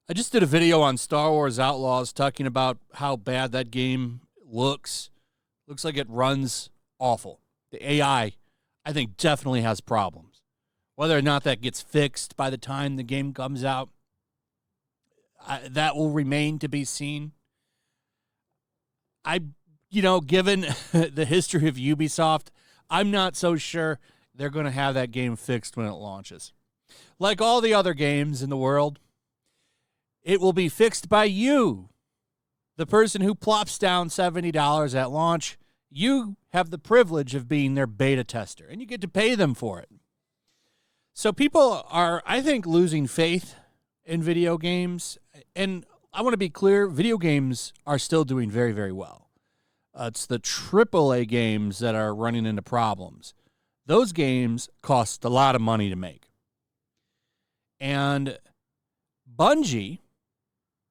I just did a video on Star Wars Outlaws talking about how bad that game looks. Looks like it runs awful. The AI, I think, definitely has problems. Whether or not that gets fixed by the time the game comes out, that will remain to be seen. Given the history of Ubisoft, I'm not so sure they're going to have that game fixed when it launches. Like all the other games in the world, it will be fixed by you, the person who plops down $70 at launch. You have the privilege of being their beta tester, and you get to pay them for it. So people are, I think, losing faith in video games. And I want to be clear, video games are still doing very, very well. It's the AAA games that are running into problems. Those games cost a lot of money to make. And Bungie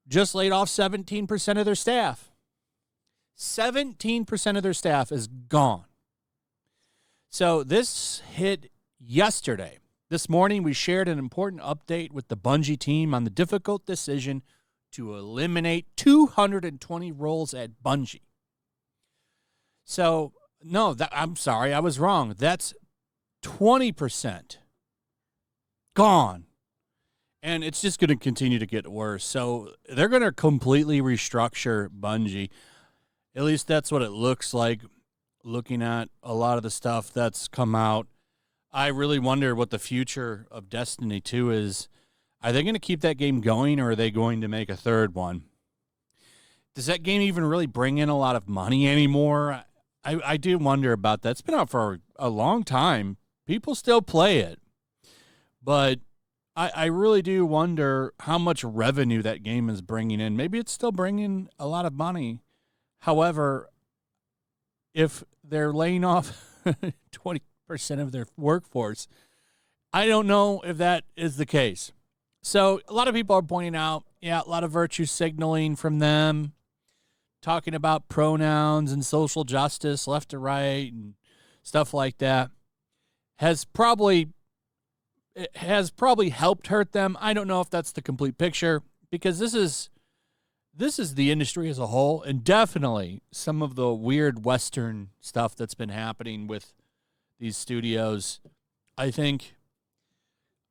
just laid off 17% of their staff. 17% of their staff is gone. So this hit yesterday. This morning, we shared an important update with the Bungie team on the difficult decision to eliminate 220 roles at Bungie. So, no, I'm sorry, I was wrong. That's 20% gone. And it's just going to continue to get worse. So they're going to completely restructure Bungie. At least that's what it looks like, looking at a lot of the stuff that's come out. I really wonder what the future of Destiny 2 is. Are they going to keep that game going, or are they going to make a third one? Does that game even really bring in a lot of money anymore? I do wonder about that. It's been out for a long time. People still play it. But I really do wonder how much revenue that game is bringing in. Maybe it's still bringing a lot of money. However, if they're laying off 20% of their workforce, I don't know if that is the case. So a lot of people are pointing out, a lot of virtue signaling from them, talking about pronouns and social justice left to right and stuff like that, has probably helped hurt them. I don't know if that's the complete picture, because this is the industry as a whole, and definitely some of the weird Western stuff that's been happening with these studios. I think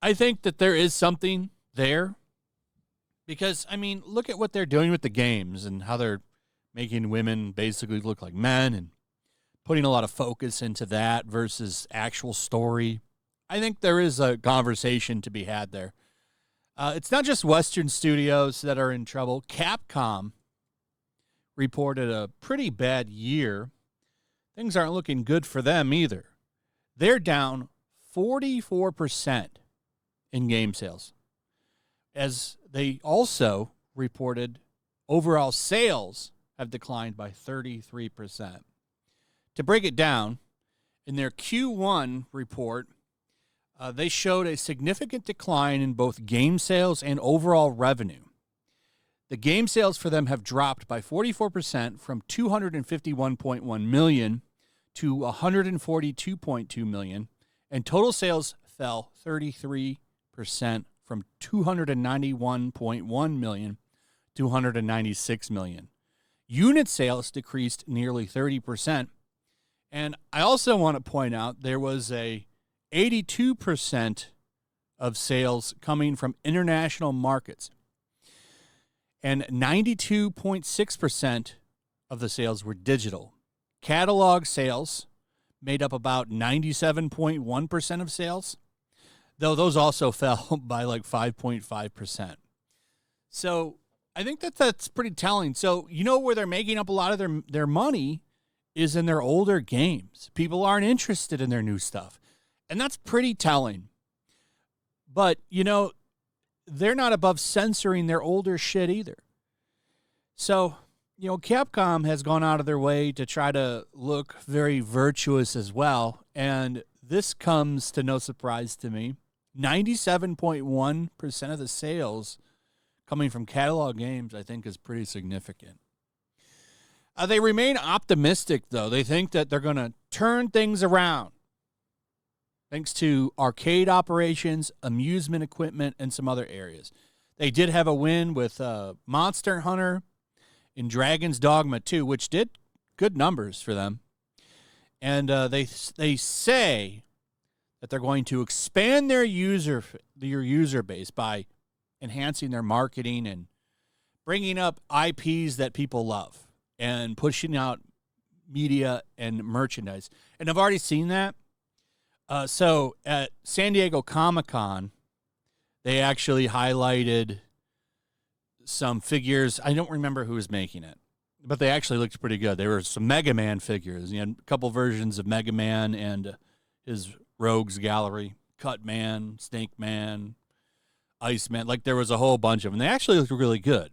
that there is something there, because, I mean, look at what they're doing with the games and how they're making women basically look like men and putting a lot of focus into that versus actual story. I think there is a conversation to be had there. It's not just Western studios that are in trouble. Capcom reported a pretty bad year. Things aren't looking good for them either. They're down 44% in game sales, as they also reported overall sales have declined by 33%. To break it down, in their Q1 report, they showed a significant decline in both game sales and overall revenue. The game sales for them have dropped by 44% from $251.1 million to $142.2 million, and total sales fell 33% from $291.1 million to $196 million. Unit sales decreased nearly 30%. And I also want to point out there was a 82% of sales coming from international markets, and 92.6% of the sales were digital. Catalog sales made up about 97.1% of sales, though those also fell by like 5.5%. So I think that's pretty telling. So where they're making up a lot of their money is in their older games. People aren't interested in their new stuff. And that's pretty telling. But, they're not above censoring their older shit either. So, Capcom has gone out of their way to try to look very virtuous as well. And this comes to no surprise to me. 97.1% of the sales coming from catalog games, I think, is pretty significant. They remain optimistic, though. They think that they're going to turn things around thanks to arcade operations, amusement equipment, and some other areas. They did have a win with Monster Hunter in Dragon's Dogma 2, which did good numbers for them. And they say that they're going to expand their user base by enhancing their marketing and bringing up IPs that people love and pushing out media and merchandise. And I've already seen that. So at San Diego Comic-Con, they actually highlighted some figures. I don't remember who was making it, but they actually looked pretty good. There were some Mega Man figures. You had a couple versions of Mega Man and his Rogues Gallery, Cut Man, Snake Man, Iceman. Like, there was a whole bunch of them. They actually looked really good.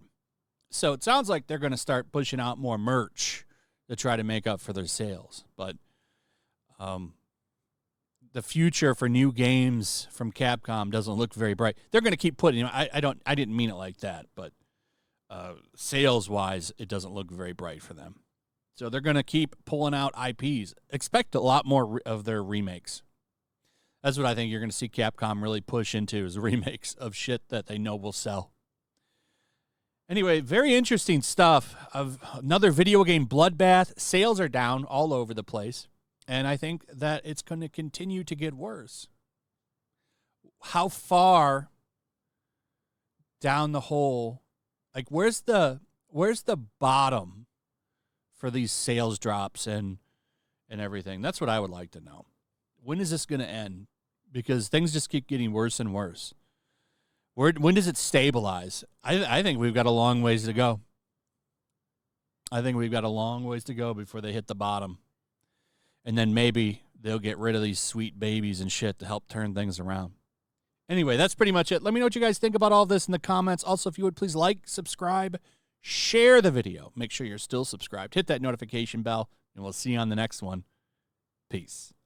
So it sounds like they're going to start pushing out more merch to try to make up for their sales. But the future for new games from Capcom doesn't look very bright. They're going to keep putting. I didn't mean it like that, but sales wise, it doesn't look very bright for them. So they're going to keep pulling out IPs. Expect a lot more of their remakes. That's what I think you're going to see Capcom really push into, is remakes of shit that they know will sell. Anyway, very interesting stuff. Of another video game, Bloodbath. Sales are down all over the place, and I think that it's going to continue to get worse. How far down the hole? Like, where's the bottom for these sales drops and everything? That's what I would like to know. When is this going to end? Because things just keep getting worse and worse. When does it stabilize? I think we've got a long ways to go. I think we've got a long ways to go before they hit the bottom. And then maybe they'll get rid of these sweet babies and shit to help turn things around. Anyway, that's pretty much it. Let me know what you guys think about all this in the comments. Also, if you would, please like, subscribe, share the video. Make sure you're still subscribed. Hit that notification bell, and we'll see you on the next one. Peace.